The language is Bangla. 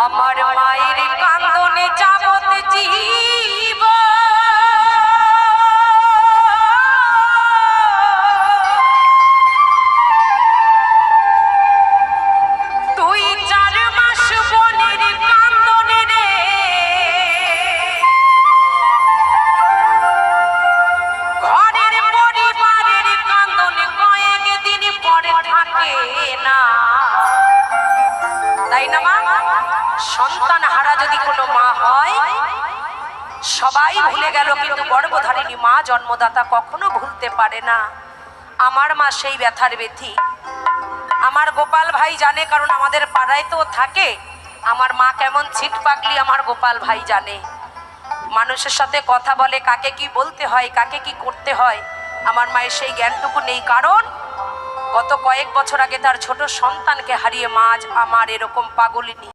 আমার মায়ের কান্দনে যাবত জীব তুই 4 মাস বনের কান্দনে রে ঘরের পরিবারের কান্দনে কয়েক দিন পরে থাকে না, তাই না মা? সন্তান হারা যদি কোনো মা হয় সবাই ভুলে গেল, কিন্তু গর্ভধারিণী মা জন্মদাতা কখনো ভুলতে পারে না। আমার মা সেই ব্যথার ব্যথী আমার গোপাল ভাই জানে, কারণ আমাদের পাড়ায় তো থাকে। আমার মা কেমন ছিট পাগলি আমার গোপাল ভাই জানে। মানুষের সাথে কথা বলে, কাকে কি বলতে হয়, কাকে কি করতে হয়, আমার মায়ের সেই জ্ঞানটুকু নেই। কারণ গত কয়েক বছর আগে তার ছোট সন্তানকে হারিয়ে মা আজ আমার এরকম পাগলিনী।